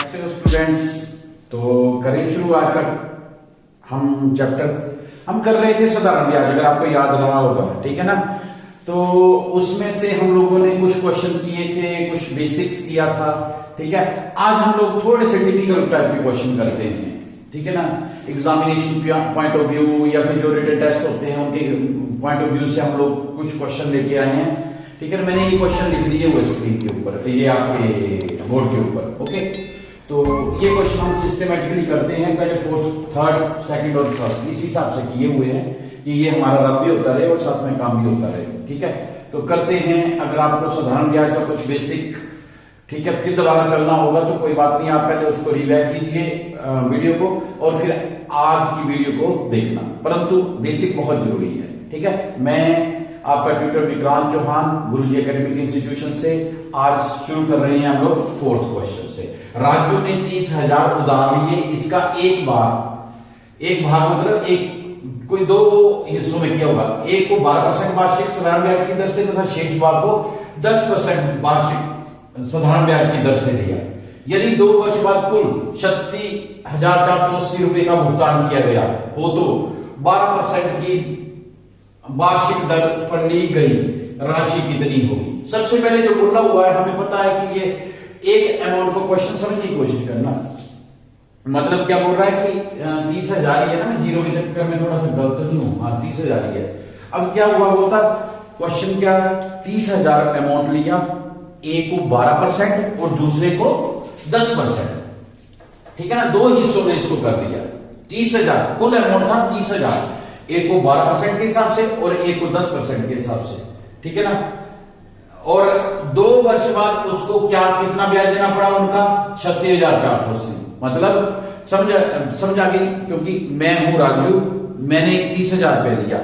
Hello students, तो करें शुरू आज का हम चैप्टर। हम कर रहे थे साधारण ब्याज, अगर आपको याद रहा होगा, ठीक है ना। तो उसमें से हम लोगों ने कुछ क्वेश्चन किए थे, कुछ बेसिक्स किया था, ठीक है। आज हम लोग थोड़े से टिपिकल टाइप के क्वेश्चन करते हैं, ठीक है ना। एग्जामिनेशन पॉइंट ऑफ व्यू या फिर जो रिटन टेस्ट होते हैं उनके पॉइंट ऑफ व्यू से हम लोग कुछ क्वेश्चन लेके आए हैं, ठीक है। मैंने ये क्वेश्चन लिख दिए वो स्क्रीन के ऊपर, ये आपके बोर्ड के ऊपर, ओके। तो ये क्वेश्चन हम सिस्टमेटिकली करते हैं, पहले फोर्थ, थर्ड, सेकंड और फर्स्ट इस हिसाब से किए हुए हैं कि ये हमारा रब भी होता रहे और साथ में काम भी होता रहे, ठीक है। तो करते हैं। अगर आपको साधारण ब्याज का कुछ बेसिक, ठीक है, फिर दोबारा चलना होगा तो कोई बात नहीं, आप पहले उसको रिवैप कीजिए वीडियो को और फिर आज की वीडियो को देखना, परंतु बेसिक बहुत जरूरी है, ठीक है। मैं आपका ट्यूटर विक्रांत चौहान, गुरुजी एकेडमिक इंस्टीट्यूशन से आज शुरू कर रहे हैं हम लोग फोर्थ क्वेश्चन से। राजू ने 30,000 उधार लिए, इसका एक भाग मतलब एक कोई दो हिस्सों में किया होगा। एक को 12% वार्षिक साधारण ब्याज की दर से तथा शेष भाग को 10% वार्षिक साधारण ब्याज की दर से दिया। यदि 2 वर्ष बाद कुल 36,480 रुपए का भुगतान किया गया हो तो 12% की वार्षिक दर पर ली गई राशि कितनी होगी। सबसे पहले जो बोला हुआ है, हमें पता है कि ये एक अमाउंट को क्वेश्चन समझने की कोशिश करना। मतलब क्या बोल रहा है कि 30,000 ही है ना, मैं जीरो के चक्कर में थोड़ा सा गलत नहीं हूं, हाँ 30,000 ही है। अब क्या हुआ होता, क्वेश्चन क्या है, 30,000 अमाउंट लिया, एक को 12% और दूसरे को 10%, ठीक है ना। दो हिस्सों में इसको कर दिया। 30,000 कुल अमाउंट था 30,000, एक को 12% के हिसाब से और एक को 10% के हिसाब से, ठीक है ना। और 2 वर्ष बाद उसको क्या कितना ब्याज देना पड़ा उनका, 36,480। मतलब समझा गई, क्योंकि मैं हूं राजू, मैंने 30,000 रुपए लिया,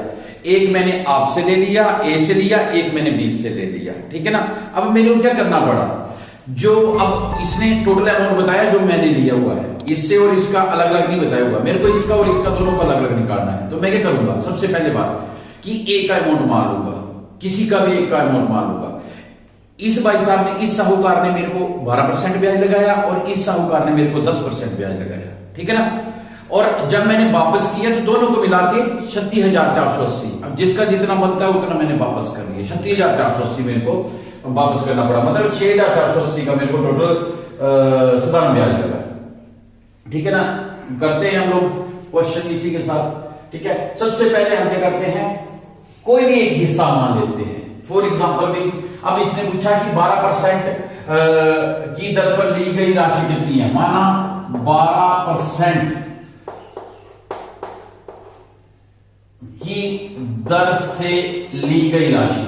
एक मैंने आपसे ले लिया, ए से लिया, एक मैंने बी से ले लिया, ठीक है ना। अब मेरे को क्या करना पड़ा, जो अब इसने टोटल अमाउंट बताया जो मैंने लिया हुआ है, इससे और इसका अलग अलग नहीं बताया हुआ, मेरे को इसका और इसका दोनों को अलग अलग निकालना है। तो मैं क्या करूंगा, सबसे पहले बात कि एक का अमाउंट मान लूंगा, किसी का भी एक का अमाउंट मान लूंगा। इस भाई साहब ने, इस साहूकार ने मेरे को 12% ब्याज लगाया और इस साहूकार ने मेरे को 10% ब्याज लगाया, ठीक है ना। और जब मैंने वापस किया तो दोनों को मिला के 36,480, अब जिसका जितना बनता है उतना मैंने वापस कर दिया। 36,480 मेरे को वापस करना पड़ा, मतलब 6,480 का मेरे को टोटल साधारण ब्याज लगा, ठीक है ना। करते हैं हम लोग क्वेश्चन इसी के साथ, ठीक है। सबसे पहले हम क्या करते हैं, कोई भी एक हिस्सा मान लेते हैं। फॉर एग्जाम्पल भी अब इसने पूछा कि 12% की दर पर ली गई राशि कितनी है, माना 12% की दर से ली गई राशि,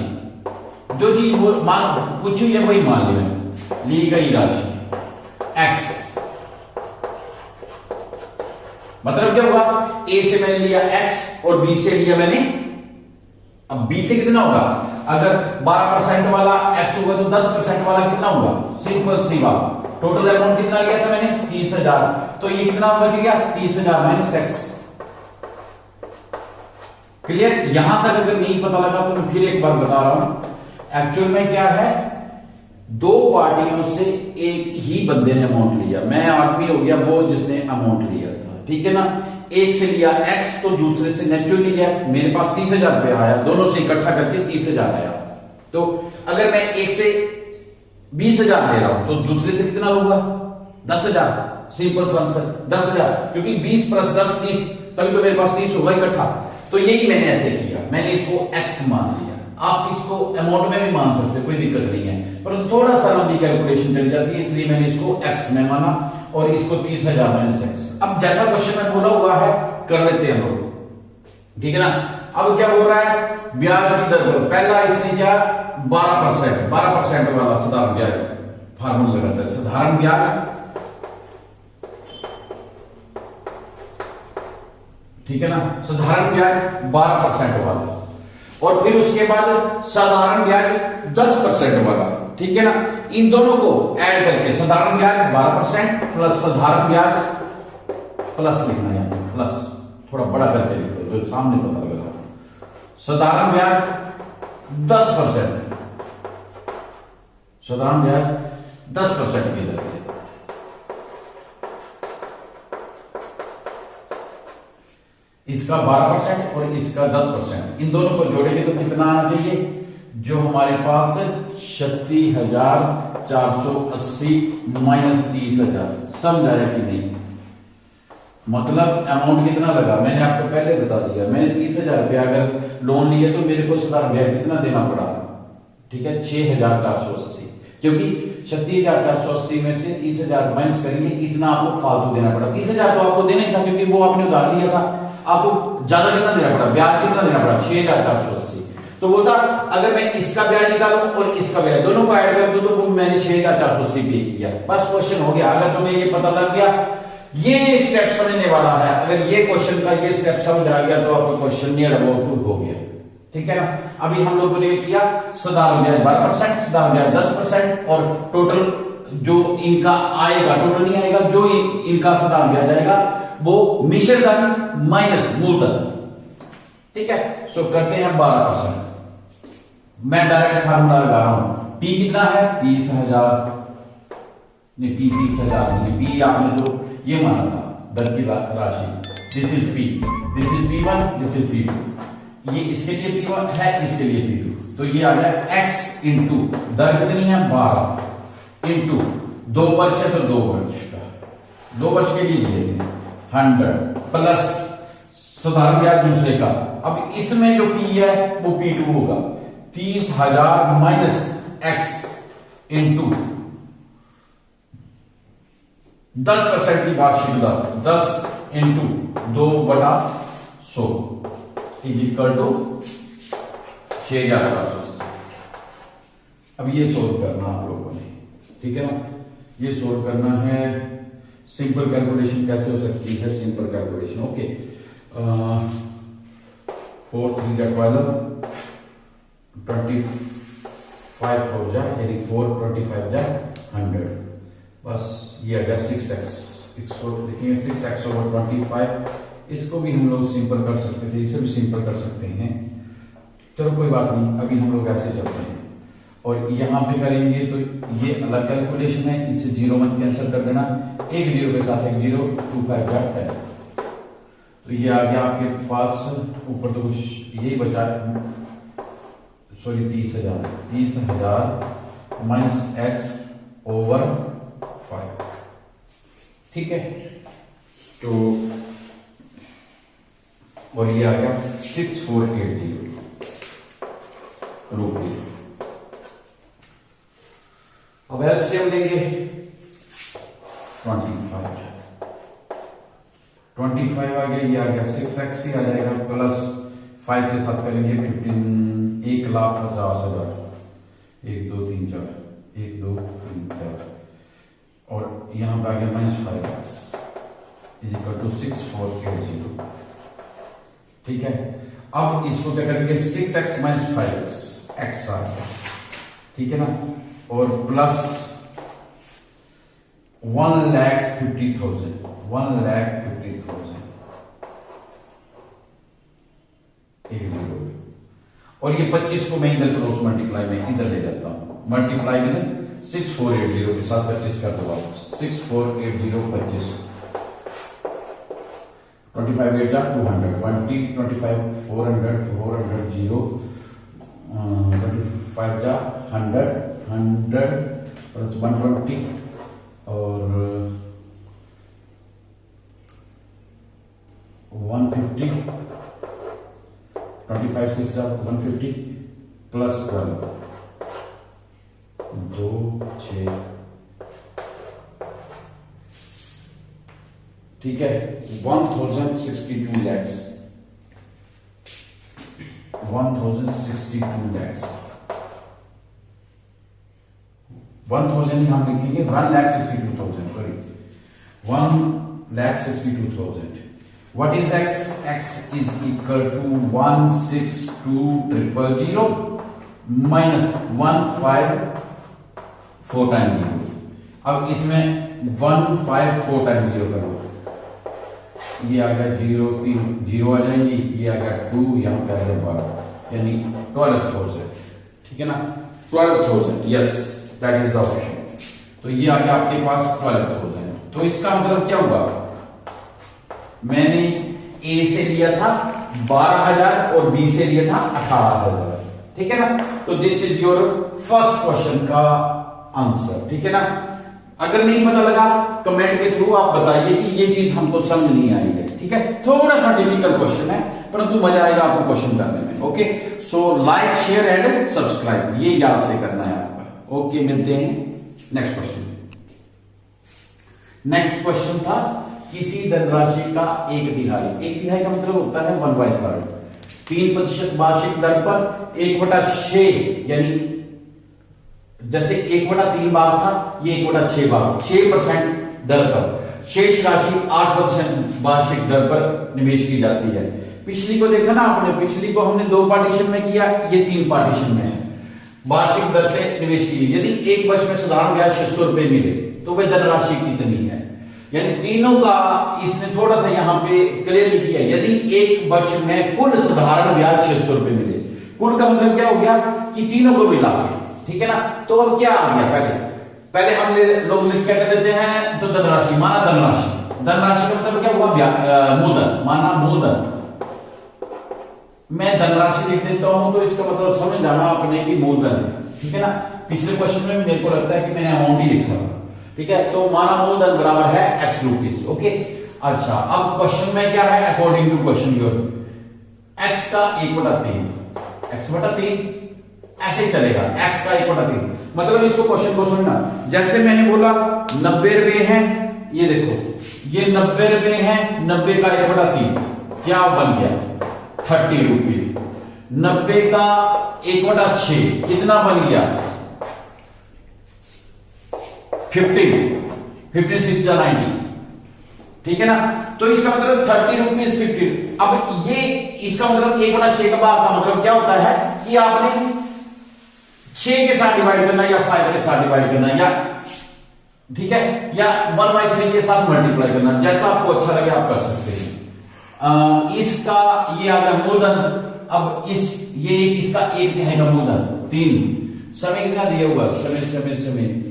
जो चीज वो मान पूछी है वही मान लिया, ली गई राशि x। मतलब क्या हुआ, ए से मैंने लिया x और बी से लिया मैंने, अब बी से कितना होगा, अगर 12% वाला x होगा तो 10% वाला कितना होगा, सिंपल सी बात। टोटल अमाउंट कितना लिया था मैंने, 30,000, तो ये कितना बच गया, 30,000 माइनस x। क्लियर। यहां तक अगर नहीं पता लगा तो मैं फिर एक बार बता रहा हूं। एक्चुअल में क्या है, दो पार्टियों से एक ही बंदे ने अमाउंट लिया, मैं आदमी हो गया वो जिसने अमाउंट लिया था, ठीक है ना। एक से लिया x तो दूसरे से नेचुरली लिया, मेरे पास 30,000 रुपए आया, दोनों से इकट्ठा करके 30,000 आया। तो अगर मैं एक से 20,000 ले रहा हूं तो दूसरे से कितना लूंगा, 10,000। सिंपल आंसर 10,000, क्योंकि 20 प्लस 10 30, तभी तो मेरे पास 30 होगा इकट्ठा। तो यही मैंने ऐसे किया, मैंने इसको x मान लिया। आप इसको अमाउंट में भी मान सकते, कोई दिक्कत नहीं है, परंतु थोड़ा सा लंबी कैलकुलेशन चल जाती है, इसलिए मैंने इसको x में माना और इसको 30,000 माइनस x। अब जैसा क्वेश्चन में बोला हुआ है कर लेते हैं लोग, ठीक है ना। अब क्या बोल रहा है, ब्याज की दर पर पहला इसने क्या 12% वाला साधारण ब्याज फार्मूला लगाता है, साधारण ब्याज, ठीक है ना, साधारण ब्याज 12% वाला, और फिर उसके बाद साधारण ब्याज 10% वाला, ठीक है ना। इन दोनों को ऐड करके साधारण ब्याज 12% प्लस साधारण ब्याज, प्लस लिखना है प्लस, थोड़ा बड़ा करके लिखो जो सामने पता लगा, साधारण ब्याज 10%, साधारण ब्याज 10% की दर से, इसका 12% और इसका 10%, इन दोनों को जोड़ेंगे तो कितना आना चाहिए, जो हमारे पास 36,480 माइनस 30,000, समझ आया कि नहीं। मतलब अमाउंट कितना लगा, मैंने आपको पहले बता दिया, मैंने 30,000 रुपया अगर लोन लिया तो मेरे को 17 रुपया कितना देना पड़ा, ठीक है 6,480, क्योंकि 36,480 में से 30,000 माइनस करेंगे, इतना आपको फालतू देना पड़ा। 30,000 तो आपको देना ही था क्योंकि वो आपने उधार लिया था, आपको ज्यादा कितना देना पड़ा, ब्याज कितना देना पड़ा 6,480। तो बोलता अगर मैं इसका ब्याज निकालूं और इसका ब्याज दोनों को ऐड कर दूं तो वो मैंने 6,480 पे किया, बस क्वेश्चन हो गया। अगर तुम्हें ये पता लग गया, ये स्टेप समझने वाला है, अगर ये क्वेश्चन का ये स्टेप समझ आ गया तो आपका क्वेश्चन नियर अबाउट हो गया, ठीक है ना। अभी हम लोगों ने किया साधारण ब्याज 12%, साधारण ब्याज 10% और टोटल जो इनका आएगा, टोटल नहीं आएगा, जो इनका साधारण ब्याज आएगा वो मिश्र धन माइनस मूलधन, ठीक है। सो करते हैं 12%। मैं डायरेक्ट फार्मूला लगा रहा हूं, पी कितना है 30,000, नहीं पी 30,000 नहीं, पी आपने तो ये माना था दर की राशि, this is P, this is P1, this is P2, ये इसके लिए P1 है, इसके लिए P2, तो ये आ गया x इंटू दर कितनी है 12 इंटू 2 वर्ष है तो 2 वर्ष का, 2 वर्ष के लिए दिए थे 100 प्लस साधारण ब्याज दूसरे का। अब इसमें जो P है वो P2 होगा, 30,000 माइनस x इंटू 10% की वार्षिक दर, 10 इंटू 2/100 इज इक्वल टू 6,480। अब ये सोल्व करना आप लोगों ने, ठीक है ना, ये सोल्व करना है। सिंपल कैलकुलेशन कैसे हो सकती है, सिंपल कैलकुलेशन ओके, 4 3 12 25 हो जाए, यानी 4 25 जाए 100, बस ये आ गया 6x, इसको देखिए 6x ओवर 25, इसको भी हम लोग सिंपल कर सकते थे, इसे भी सिंपल कर सकते हैं, चलो कोई बात नहीं, अभी हम लोग ऐसे चलते हैं और यहां पे करेंगे तो ये अलग कैलकुलेशन है, इससे जीरो मत कैंसिल कर देना, एक जीरो के साथ एक जीरो, 2 5 10, तो ये आ गया आपके पास, ऊपर तो कुछ यही बचा, सॉरी 30,000 माइनस x ओवर 5, ठीक है। तो और ये आ गया 6480 रुपये। अब एलसीएम लेंगे 25 आ गया, ये आ गया 6x ही आ जाएगा, प्लस 5 के साथ करेंगे 15, 1,50,000, 1 2 3 4, 1 2 3 4, और यहां पे आ गया minus 5x is equal to 6480, ठीक है। अब इसको क्या करेंगे 6x माइनस 5x, x आ गया, ठीक है ना, और प्लस 1,50,000, 1,50,000 और ये 25 को मैं इधर क्रॉस मल्टीप्लाई में इधर ले जाता हूं, मल्टीप्लाई में 6480 के साथ 25 कर दो आप, 6480 25, 25 8 200, 20 25 400 400 0, 25 जा 100 100 प्लस 120 और 150, 25 6 150 प्लस 12 2 6, ठीक है, 1,062 lakhs, 1,062 lakhs, 1,000 हम लिखेंगे 1,62,000, sorry 1,62,000। What is x? X is equal to 162,000 minus 154 time 0। अब इसमें 154 टाइम 0 करो, ये आ गया 0 3 0 आ जाएंगी, ये आ गया 2, यहां पे आ गया 12, यानी 12,000, ठीक है ना, 12,000, yes that is the option. तो ये आ गया आपके पास 12,000। तो इसका मतलब क्या हुआ, मैंने ए से लिया था 12,000 और बी से लिया था 18,000। ठीक है ना, तो this is your first question का आंसर। ठीक है ना, अगर नहीं पता लगा कमेंट के थ्रू आप बताइए कि ये चीज हमको समझ नहीं आई है। ठीक है, थोड़ा सा डिफिकल्ट क्वेश्चन है परंतु मजा आएगा आपको क्वेश्चन करने में। Okay, so like share and subscribe, ये याद से करना है आपका। ओके, मिलते हैं नेक्स्ट क्वेश्चन। नेक्स्ट क्वेश्चन था किसी धनराशि का एक तिहाई। एक तिहाई का मतलब होता है 1/3। 3% वार्षिक दर पर 1/6, यानी जैसे 1/3 भाग था, ये 1/6 भाग, 6% दर पर शेष राशि 8% वार्षिक दर पर निवेश की जाती है। पिछली को देखा ना आपने, पिछली को हमने 2 पार्टीशन में किया, ये 3 पार्टीशन में है। वार्षिक दर से निवेश की, यदि एक वर्ष में साधारण ब्याज 600 रुपए मिले तो वह धनराशि कितनी है, यानी तीनों का इसने थोड़ा सा यहाँ पे क्लियर किया। यदि एक वर्ष में कुल साधारण ब्याज 600 रुपए मिले, कुल का मतलब क्या हो गया कि तीनों को मिला के। ठीक है ना, तो अब क्या आ गया, पहले हम लोग क्या कर देते हैं, तो धनराशि माना धनराशि। धनराशि का मतलब क्या हुआ, मूलधन माना मूलधन। मैं धनराशि लिख देता हूं तो इसका मतलब समझ जाना अपने की मूलधन है। ठीक है ना, पिछले क्वेश्चन में मेरे को लगता है कि मैंने अमाउंट ही लिखा था। ठीक है, तो माना मूलधन बराबर है x रुपीज। ओके, अच्छा अब क्वेश्चन में क्या है, according to question your x का 1/3, x/3 ऐसे चलेगा, x का 1/3। मतलब इसको क्वेश्चन को सुनना, जैसे मैंने बोला 90 रुपए हैं, ये देखो ये 90 रुपए हैं, 90 का 1/3 क्या बन गया 30 रुपीज। 90 का 1/6 कितना बन गया 15 6 या 90। ठीक है ना, तो इसका मतलब 30 रुपीज 15। अब ये इसका मतलब 1/6 का भाग का मतलब क्या होता है कि आपने 6 के साथ डिवाइड करना या 5 के साथ डिवाइड करना, या ठीक है, या 1/3 के साथ मल्टीप्लाई करना, जैसा आपको अच्छा लगे आप कर सकते हैं। इसका ये आ गया मूलधन। अब ये इसका 1 तिहाई का मूलधन 3। समय कितना दिया हुआ, समय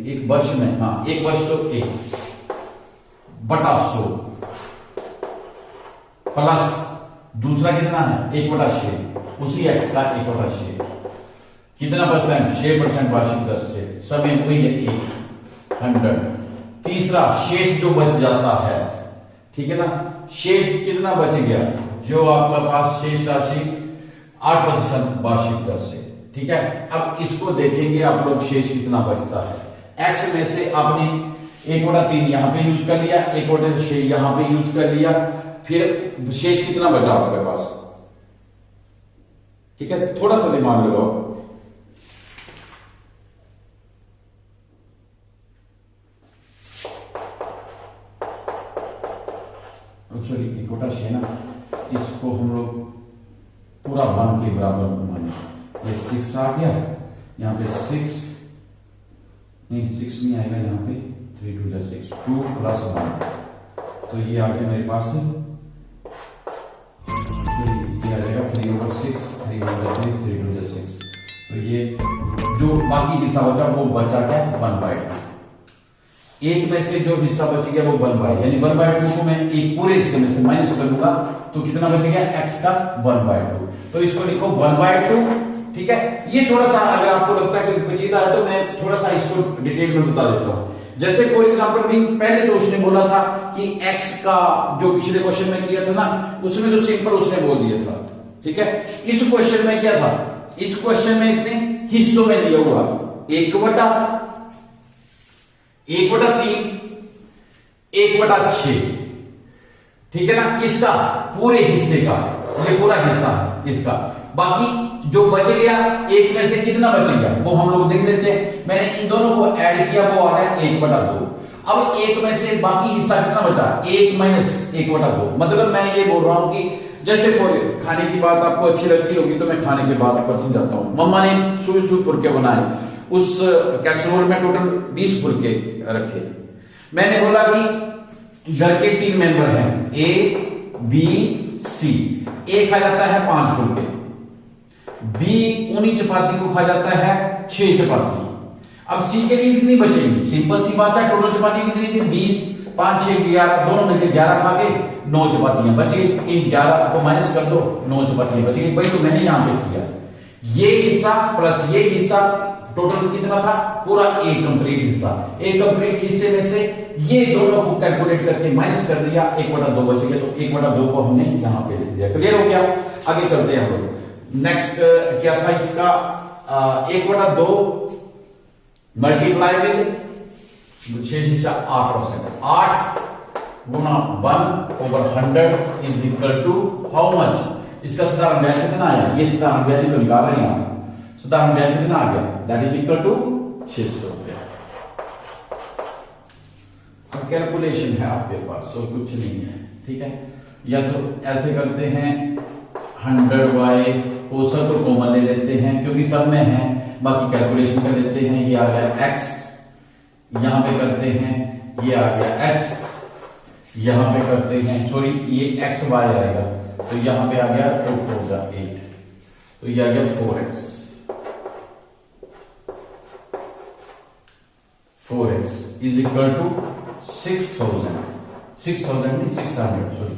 एक वर्ष में, हाँ एक वर्ष तो 1/100 प्लस दूसरा कितना है 1/6, उसी x का 1/6 कितना परसेंट 6% वार्षिक दर से, समय वही है 100। तीसरा शेष जो बच जाता है, ठीक है ना, शेष कितना बच गया, जो आपका पास शेष राशि 8% वार्षिक दर से। ठीक है, अब इसको देखेंगे आप लोग शेष कितना बचता है। x में से आपने 1/3 यहां पे यूज कर लिया, 1/6 यहां पे यूज कर लिया, फिर शेष कितना बचा आपके पास। ठीक है, थोड़ा सा दिमाग लगाओ। सॉरी 1/6 है ना, इसको हम लोग पूरा 1 के बराबर माने। ये 6 आ गया, यहाँ पे 6 नहीं आएगा, यहाँ पे 3 2 6 2 + 1, तो ये आ गया मेरे पास ये आ जाएगा 3/6 3/3 3 2 6। तो ये जो बाकी हिस्सा बचा वो बचा क्या 1/2। एक में से जो हिस्सा बच गया वो 1/2, यानी 1/2 को मैं एक पूरे हिस्से में से माइनस कर दूंगा तो कितना बच गया x का 1/2। तो इसको लिखो 1/2। ठीक है, ये थोड़ा सा अगर आपको लगता है कि पेचीदा है तो मैं थोड़ा सा इसको डिटेल में बता देता हूं। जैसे फॉर एग्जांपल भी पहले तो उसने बोला था कि x का जो पिछले क्वेश्चन में किया था ना, उसमें तो सिंपल उसने बोल दिया था। ठीक है, इस क्वेश्चन में क्या था, इस क्वेश्चन में इसने हिस्सों में दिया हुआ 1/3 1/6। ठीक है ना, किसका पूरे हिस्से का, ये पूरा हिस्सा है इसका। बाकी जो बच गया एक में से कितना बच गया वो हम लोग देख लेते हैं। मैंने इन दोनों को ऐड किया, वो आ रहा है 1/2। अब एक में से बाकी हिस्सा कितना बचा 1 - 1/2। मतलब मैं ये बोल रहा हूं कि जैसे खाने की बात आपको अच्छी लगती होगी तो मैं खाने के बाद पर जाता हूं। मम्मा ने सुई फुलके बनाए, उस कैसरोल में टोटल 20 फुलके रखे। मैंने बोला कि घर के 3 मेंबर हैं A B C। A खा जाता है 5 फुलके, B उन्हीं चपाती को खा जाता है 6 चपाती। अब C के लिए कितनी बचेगी, सिंपल सी बात है, टोटल चपाती कितनी थी 20, 5 6 11 दोनों मिलकर 11 खा गए, 9 चपातियां बच गई। इन 11 को माइनस कर दो, 9 चपातियां बच गई। भाई तो मैंने यहां पे किया ये हिस्सा प्लस ये हिस्सा, टोटल कितना था पूरा एक कंप्लीट हिस्सा। एक कंप्लीट हिस्से में से ये दोनों को कैलकुलेट करके माइनस कर दिया, 1/2 बच गया, तो 1/2 को हमने यहां पे लिख दिया। क्लियर हो गया? आगे चलते हैं हम लोग। नेक्स्ट क्या था इसका, 1/2 मल्टीप्लाई विद 8%, 8 गुना 1/100 is equal to how much. इसका साधारण ब्याज कितना आया, ये साधारण ब्याज तो निकाल रहे हैं आप, साधारण ब्याज कितना आ गया, दैट इज इक्वल टू 600 रुपया। अब कैलकुलेशन है आपके पास, सो कुछ नहीं है, ठीक है। या तो ऐसे करते हैं 100/, औसत को कॉमन ले लेते हैं क्योंकि सब में है, बाकी कैलकुलेशन कर लेते हैं। ये आ गया x, यहां पे करते हैं, ये आ गया x, यहां पे करते हैं, सॉरी ये x y आएगा, तो यहां पे आ गया तो होगा 8, तो ये आ गया 4x, 4x is equal to 6,000 नहीं 600, सॉरी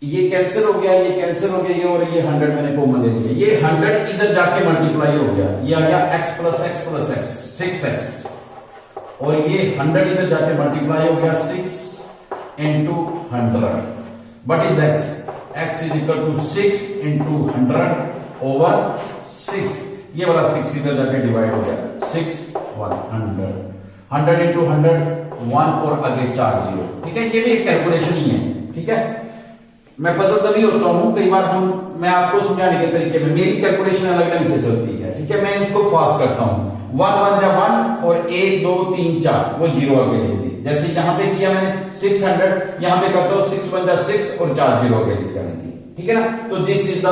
ये कैंसिल हो गया, ये कैंसिल हो गया, ये और ये 100 मैंने कॉमन ले लिया, ये 100 इधर जाके मल्टीप्लाई हो गया, ये आ गया x plus x plus x 6x, और ये 100 इधर जाके मल्टीप्लाई हो गया 6 into 100, what is x, x is equal to 6 into 100 over 6, ये वाला 6 इधर जाके डिवाइड हो गया, 6 100, 100 into 100 1 और आगे 4 0, ठीक है। ये भी एक कैलकुलेशन ही है, ठीक है। मैं पजल तभी होता हूं कई बार मैं आपको समझाने के तरीके में, मेरी कैलकुलेशन अलग ढंग से चलती है, ठीक है। मैं इसको फास्ट करता हूं, 1 1 जा 1 और 1 2 3 4 वो 0 आगे ले ली, जैसे यहां पे किया मैंने 600, यहां पे करता हूं 6 1 जा 6 और 4 0 आगे ले जानी थी, ठीक है ना। तो this is the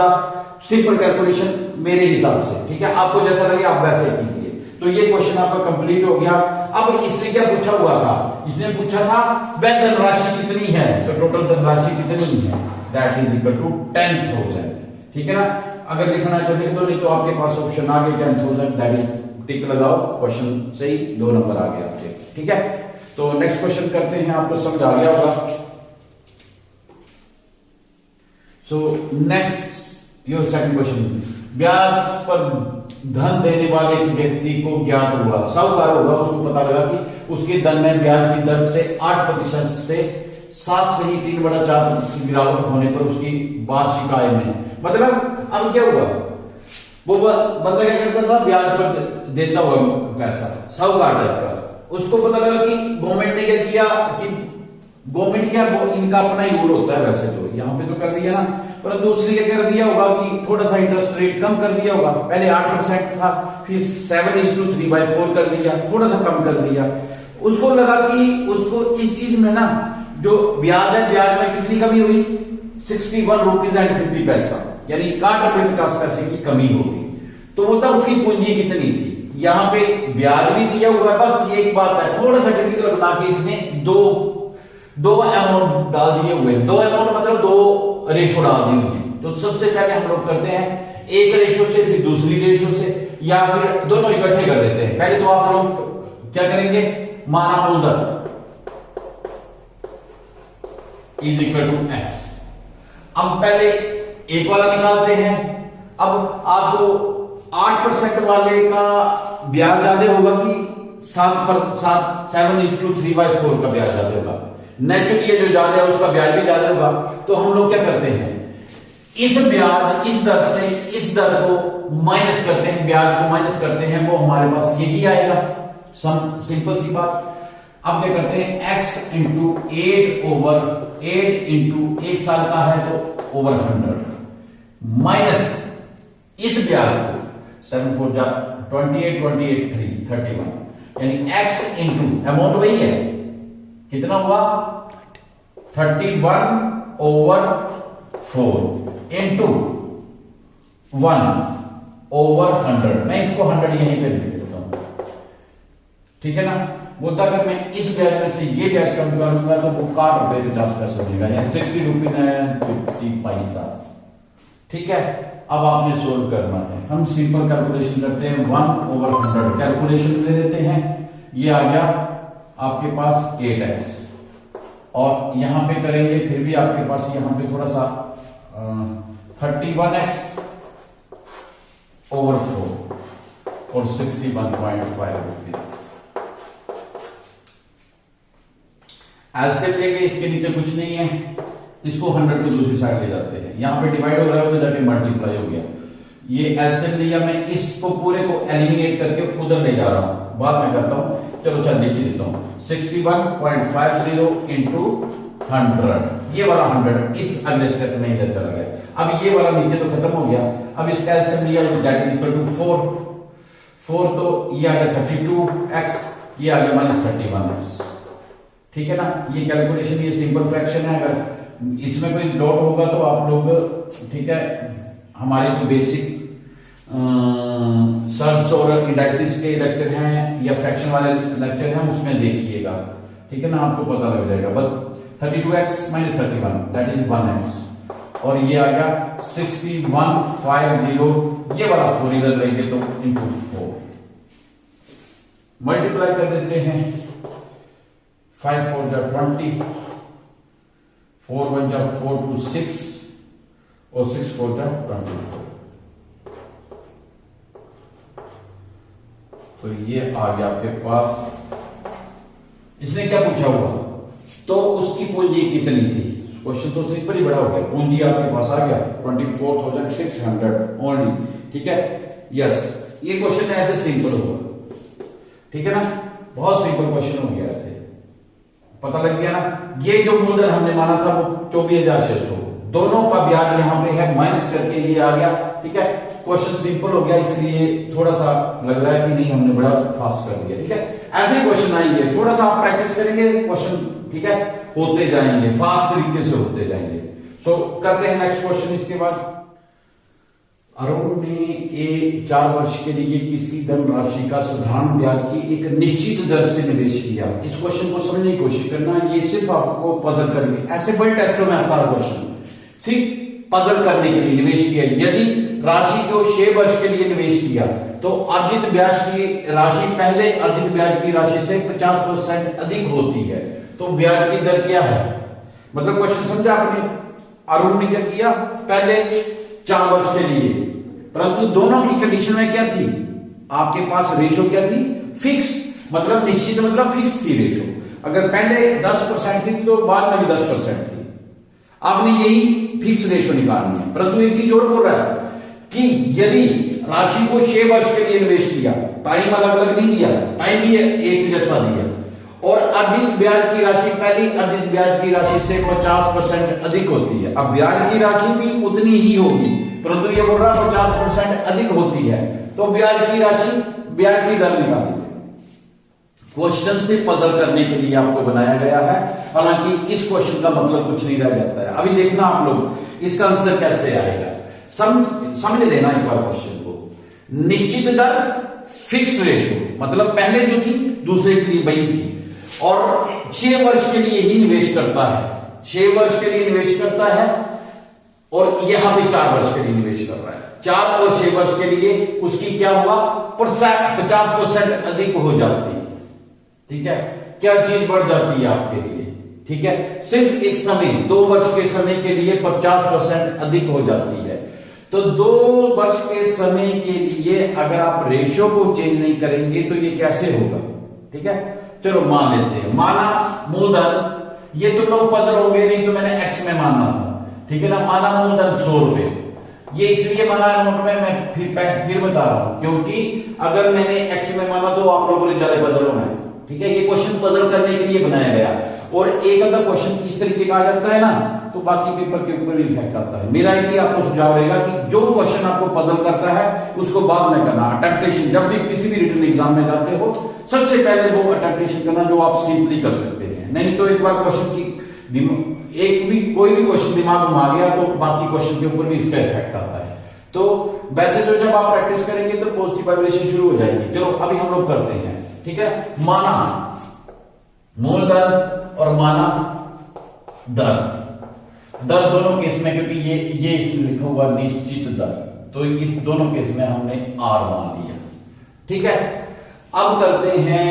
simple calculation मेरे हिसाब से, ठीक है। आपको जैसा लगे आप वैसे कीजिए। तो ये क्वेश्चन आपका कंप्लीट हो गया। अब इसने क्या पूछा हुआ था, इसने पूछा था वह धनराशि कितनी है, तो टोटल धनराशि कितनी है, दैट इज इक्वल टू 10,000, ठीक है ना। अगर लिखना है तो लिख दो, नहीं तो आपके पास ऑप्शन आ गए 10,000, दैट इज टिक लगाओ, क्वेश्चन सही, 2 नंबर आ गए आपके, ठीक है। तो नेक्स्ट क्वेश्चन करते हैं, आपको समझ आ गया होगा। So next your second question, ब्याज पर धन देने वाले व्यक्ति को ज्ञात हुआ, साहूकार होगा, उसको पता लगा कि उसके धन में ब्याज की दर से 8% से 7 से ही 3/4% गिरावट होने पर उसकी वार्षिक आय में, मतलब अब क्या हुआ, वो बंदा क्या करता था, ब्याज पर देता हुआ पैसा, साहूकार टाइप का, उसको पता लगा कि गवर्नमेंट ने क्या किया, कि गवर्नमेंट क्या, इनका अपना ही रूल होता है वैसे तो, यहां पे तो कर दिया ना, परंतु उसने क्या कर दिया होगा कि थोड़ा सा इंटरेस्ट रेट कम कर दिया होगा, पहले 8% था, फिर 7:3/4 कर दिया, थोड़ा सा कम कर दिया। उसको लगा कि उसको इस चीज में ना जो ब्याज है, ब्याज में कितनी कमी हुई, 61 रुपीज एंड 50 पैसा, यानी 61.50 की कमी होगी। तो वो था उसकी पूंजी कितनी थी, यहां पे ब्याज भी दिया हुआ है, बस ये एक बात है, थोड़ा सा टेक्निकल बना के इसने दो अमाउंट डाल दिए हुए, 2 अमाउंट मतलब 2 रेशो डाल दी हुई। तो सबसे पहले हम लोग करते हैं एक रेशो से, फिर दूसरी रेशो से, या फिर दोनों इकट्ठे कर देते हैं। पहले तो आप लोग क्या करेंगे, माना मूलधन इज इक्वल टू x, अब पहले एक वाला निकालते हैं। अब आपको 8% वाले का ब्याज ज्यादा होगा कि 7:3/4 का ब्याज ज्यादा होगा, नेचुरली जो ज्यादा है उसका ब्याज भी ज्यादा होगा। तो हम लोग क्या करते हैं, इस ब्याज इस दर से इस दर को माइनस करते हैं, ब्याज को माइनस करते हैं, वो हमारे पास यही आएगा, सिंपल सी बात। अब क्या करते हैं, x इंटू 8/8 इंटू 1 साल का है तो ओवर 100 माइनस इस ब्याज को 7 4 जा 28 28 3 31, यानी x इंटू अमाउंट वही है, कितना हुआ 31/4 इंटू 1/100। मैं इसको 100 यहीं पे लिख देता हूं, ठीक है ना। वो अगर मैं इस ब्याज में से ये ब्याज कम करूंगा तो वो 60 रुपए 50 पैसे बनेगा, यानी 60 रुपीज एंड 50 पैसा, ठीक है। अब आपने सोल्व करना है, हम सिंपल कैलकुलेशन करते हैं, 1/100 कैलकुलेशन ले लेते हैं, ये आ गया आपके पास 8x, और यहां पे करेंगे फिर भी आपके पास यहां पे थोड़ा सा 31x ओवर 4 और 61.5 रुपीज। एलसीएम लेंगे, इसके नीचे कुछ नहीं है, इसको 100 को दूसरी साइड ले जाते हैं, यहां पे डिवाइड हो रहा है तो जाके मल्टीप्लाई हो गया। ये एलसीएम लिया, मैं इसको पूरे को एलिमिनेट करके उधर ले जा रहा हूं, बाद में करता हूं। चलो चल लिख देता हूं, 61.50 इंटू 100, ये वाला 100 इस अगले स्टेप में इधर चला गया। अब ये वाला नीचे तो खत्म हो गया, अब इसका एलसीएम लिया दैट इज इक्वल टू 4, तो ये आ गया 32x, ये आ गया -31x। ठीक है ना, ये कैलकुलेशन, ये सिंपल फ्रैक्शन है, अगर इसमें कोई डॉट होगा तो आप लोग, ठीक है, हमारे जो बेसिक सर्च और इंडाइसिस के लेक्चर हैं या फ्रैक्शन वाले लेक्चर हैं उसमें देखिएगा, ठीक है ना, आपको पता लग जाएगा। But 32x - 31 that is 1x, और ये आ गया 6150, ये वाला 4 इधर लेंगे तो इंटू 4 मल्टीप्लाई कर देते हैं, 5 4 जा 20, 4 1 जा 4 2 6 और 6 4 जा 24। तो ये आ गया आपके पास। इसने क्या पूछा हुआ, तो उसकी पूंजी कितनी थी? क्वेश्चन तो सिंपल ही बड़ा हो गया, पूंजी आपके पास आ गया 24,600 ओनली, ठीक है, यस। ये क्वेश्चन ऐसे सिंपल होगा, ठीक है ना, बहुत सिंपल क्वेश्चन हो गया, ऐसे पता लग गया ना। ये जो मूलधन हमने माना था वो 24,600, दोनों का ब्याज यहां पे है, माइनस करके ये आ गया, ठीक है। क्वेश्चन सिंपल हो गया, इसलिए थोड़ा सा लग रहा है कि नहीं हमने बड़ा फास्ट कर दिया, ठीक है। ऐसे क्वेश्चन आएंगे, थोड़ा सा आप प्रैक्टिस करेंगे क्वेश्चन, ठीक है, होते जाएंगे, फास्ट तरीके से होते जाएंगे। सो करते हैं नेक्स्ट क्वेश्चन। इसके बाद अरुण ने 4 वर्ष के लिए किसी धनराशि का साधारण ब्याज की एक निश्चित दर से निवेश किया। इस क्वेश्चन को समझने की कोशिश करना, ये सिर्फ आपको पजल करके, ऐसे बड़े टेस्टों में आता है क्वेश्चन, सिर्फ पजल करने के लिए निवेश किया। यदि राशि को 6 वर्ष के लिए निवेश किया तो अर्जित ब्याज की राशि पहले अर्जित ब्याज की राशि से 50% अधिक होती है, तो ब्याज की दर क्या है? मतलब क्वेश्चन समझा आपने? अरुण ने क्या किया, पहले 4 वर्ष के लिए, परंतु दोनों की कंडीशन में क्या थी, आपके पास रेशो क्या थी, फिक्स, मतलब निश्चित, मतलब फिक्स थी रेशो। अगर पहले 10% थी तो बाद में भी 10% थी, आपने यही फिक्स रेशो निकालनी है। परंतु एक चीज और बोल रहा है कि यदि राशि को 6 वर्ष के लिए निवेश किया, टाइम अलग अलग नहीं दिया, टाइम भी एक जैसा दिया, और अर्जित ब्याज की राशि पहली अर्जित ब्याज की राशि से 50% अधिक होती है। अब ब्याज की राशि भी उतनी ही होगी, परंतु ये बोल रहा 50% अधिक होती है, तो ब्याज की राशि, ब्याज की दर निकाली। क्वेश्चन से पजल करने के लिए आपको बनाया गया है, हालांकि इस क्वेश्चन का मतलब कुछ नहीं रह जाता है। अभी देखना आप लोग इसका आंसर कैसे आएगा, समझ लेना एक बार क्वेश्चन को। निश्चित दर, फिक्स रेशो, मतलब पहले जो थी दूसरे के लिए वही थी, और 6 वर्ष के लिए ही निवेश करता है, 6 वर्ष के लिए निवेश करता है, और यहां पे 4 वर्ष के लिए निवेश कर रहा है। 4 और 6 वर्ष के लिए उसकी क्या हुआ, 50% अधिक हो जाती है, ठीक है, क्या चीज बढ़ जाती है आपके लिए, ठीक है, सिर्फ एक समय 2 वर्ष के समय के लिए 50% अधिक हो जाती है। तो 2 वर्ष के समय के लिए अगर आप रेशियो को चेंज नहीं करेंगे तो ये कैसे होगा, ठीक है। चलो मान लेते हैं, माना मूलधन, ये तो लोग पजल हो गए, नहीं तो मैंने एक्स में मानना था, ठीक है ना। माना मूलधन 100 रुपए, ये इसलिए माना नोट में, मैं फिर बता रहा हूं, क्योंकि अगर मैंने एक्स में माना तो आप लोगों ने ज्यादा पजलों में, ठीक है, ये क्वेश्चन पजल करने के लिए बनाया गया। और एक अगर क्वेश्चन इस तरीके का आ जाता है ना, तो बाकी पेपर के ऊपर भी इफेक्ट आता है। मेरा एक ही आपको सुझाव रहेगा कि जो क्वेश्चन आपको पजल करता है उसको बाद में करना। अटेम्प्टेशन, जब भी किसी भी रिटन एग्जाम में जाते हो, सबसे पहले वो अटेम्प्टेशन करना जो आप सिंपली कर सकते हैं। नहीं तो एक बार क्वेश्चन की कोई भी क्वेश्चन दिमाग में आ गया तो बाकी क्वेश्चन के ऊपर भी इसका इफेक्ट आता है। तो वैसे तो जब आप प्रैक्टिस करेंगे तो पॉजिटिव वाइब्रेशन शुरू हो जाएगी। चलो अभी हम लोग करते हैं, ठीक है। माना मूलधन और माना दर, दर दोनों केस में, क्योंकि ये इसमें लिखा हुआ निश्चित दर, तो इस दोनों केस में हमने आर मान लिया, ठीक है। अब करते हैं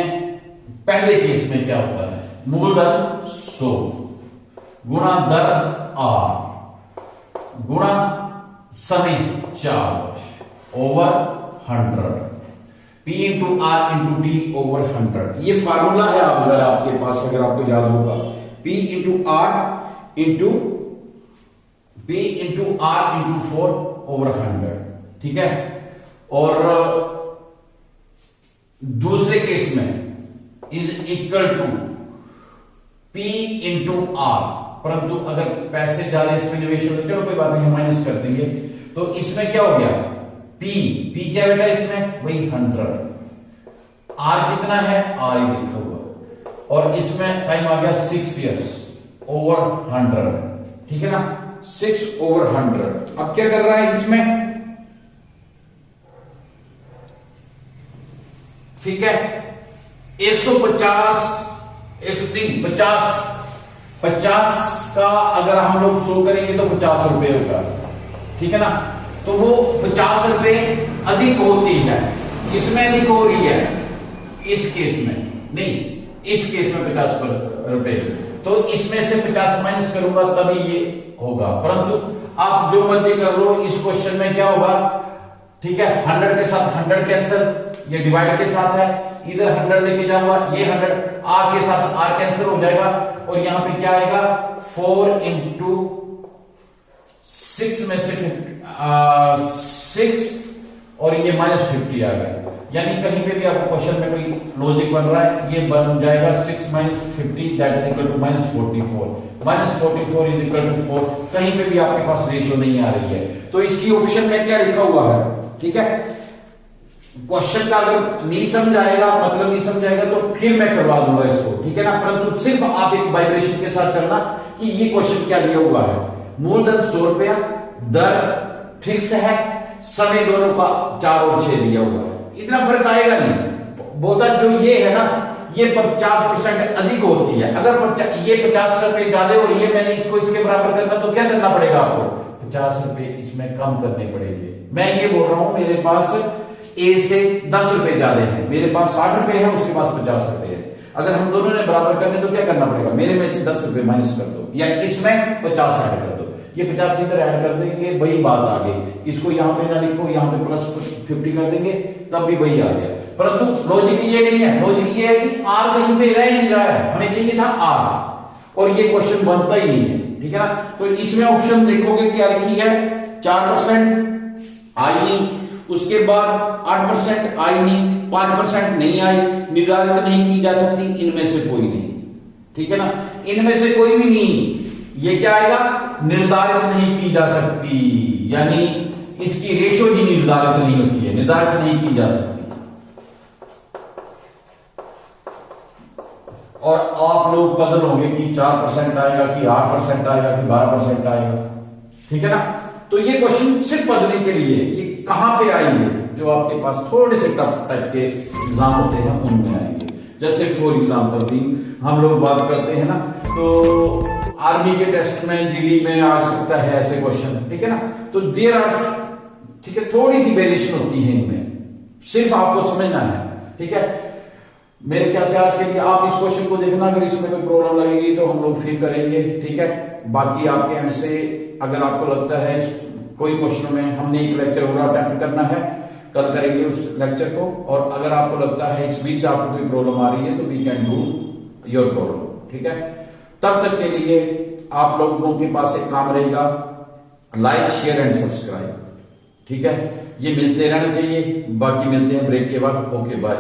पहले केस में क्या होता है, मूलधन 100 गुणा दर r गुणा समय 4 वर्ष over 100, P into R into D over 100। ये फार्मूला है, अगर आपके पास, अगर आपको याद होगा, P into R into P into R into 4 over 100, ठीक है। और दूसरे केस में is equal to P into R, परंतु अगर पैसे ज्यादा इसमें निवेश होते, चलो कोई बात नहीं, हम माइनस कर देंगे। तो इसमें क्या हो गया, P क्या बेटा इसमें वही 100, R कितना है, R ही लिखा हुआ, और इसमें टाइम आ गया 6 years ओवर 100, ठीक है ना, 6 ओवर 100। अब क्या कर रहा है इसमें, ठीक है, 150 50 का अगर हम लोग शो करेंगे तो 50 रुपए होगा, ठीक है ना। तो वो 50 रुपए अधिक होती है, इसमें अधिक हो रही है, इस केस में नहीं, इस केस में 50 रुपए, तो इसमें से 50 माइनस करूंगा तभी ये होगा। परंतु आप जो मर्जी कर लो, इस क्वेश्चन में क्या होगा, ठीक है, 100 के साथ 100 कैंसिल, ये डिवाइड के साथ है, इधर 100 लेके जाऊंगा, ये 100 आर के साथ आर कैंसिल हो जाएगा, और यहां पे क्या आएगा 4 इंटू 6 में से 6 और ये -50 आ गया। यानी कहीं पे भी आपको क्वेश्चन में कोई लॉजिक बन रहा है, ये बन जाएगा 6 - 50 that is equal to -44, -44 is equal to 4। कहीं पे भी आपके पास रेशियो नहीं आ रही है, तो इसकी ऑप्शन में क्या लिखा हुआ है, ठीक है। क्वेश्चन का अगर नहीं समझाएगा, मतलब नहीं समझाएगा, तो फिर मैं करवा दूंगा इसको, ठीक है ना। परंतु सिर्फ आप एक वाइब्रेशन के साथ चलना कि ये क्वेश्चन क्या दिया हुआ है, मूलधन 100 रुपया, दर फिक्स है, समय दोनों का 4 और 6 दिया हुआ है, इतना फर्क आएगा नहीं। बोलता जो ये है ना, ये 50% अधिक होती है, अगर ये 50 रुपए ज्यादा हो रही है, मैंने इसको इसके बराबर करना, तो क्या करना पड़ेगा आपको, 50 रुपए इसमें कम करने पड़ेंगे। मैं ये बोल रहा हूं मेरे पास ए से 10 रुपए ज्यादा है, मेरे पास 60 रुपए है, उसके पास 50 रुपए है, अगर हम दोनों ने बराबर करने तो क्या करना पड़ेगा, मेरे में से 10 रुपए माइनस कर दो, या इसमें 50 ऐड कर दो, ये 50 इधर ऐड कर देंगे, वही बात आ गई। इसको यहां पे ना लिखो, यहां पे +50 कर देंगे, तब भी वही आ गया। परंतु लॉजिक ये नहीं है, लॉजिक ये है कि आर कहीं पे रह नहीं रहा है, हमें चाहिए था आर, और ये क्वेश्चन बनता ही नहीं है, ठीक है ना। तो इसमें ऑप्शन देखोगे क्या लिखी है, 4% आई नहीं, उसके बाद 8% आई नहीं, 5% नहीं आई, निर्धारित नहीं की जा सकती, इनमें से कोई नहीं, ठीक है ना, इनमें से कोई भी नहीं, ये क्या आएगा, निर्धारित नहीं की जा सकती, यानी इसकी रेशो ही निर्धारित नहीं होती है, निर्धारित नहीं की जा सकती। और आप लोग पजल होंगे कि 4% आएगा कि 8% आएगा कि 12% आएगा, ठीक है ना। तो ये क्वेश्चन सिर्फ पजलिंग के लिए, ये कहां पे आएंगे, जो आपके पास थोड़े से टफ टाइप के एग्जाम होते हैं उनमें आएंगे। जैसे फॉर एग्जाम्पल भी हम लोग बात करते हैं ना, तो आर्मी के टेस्ट में, जीडी में आ सकता है ऐसे क्वेश्चन, ठीक है ना। तो देयर आर, ठीक है, थोड़ी सी वेरिएशन होती है इनमें, सिर्फ आपको समझना है, ठीक है। मेरे ख्याल से आज के लिए आप इस क्वेश्चन को देखना, अगर इसमें कोई प्रॉब्लम लगेगी तो हम लोग फिर करेंगे, ठीक है। बाकी आपके एंड से अगर आपको लगता है कोई क्वेश्चन में हमने एक लेक्चर और अटेम्प्ट करना है, कल करेंगे उस लेक्चर को, और अगर आपको लगता है इस बीच आपको कोई प्रॉब्लम आ रही है तो we can do your problem, ठीक है। तब तक के लिए आप लोगों के पास एक काम रहेगा, लाइक शेयर एंड सब्सक्राइब, ठीक है। ये मिलते रहना चाहिए, बाकी मिलते हैं ब्रेक के बाद, ओके बाय।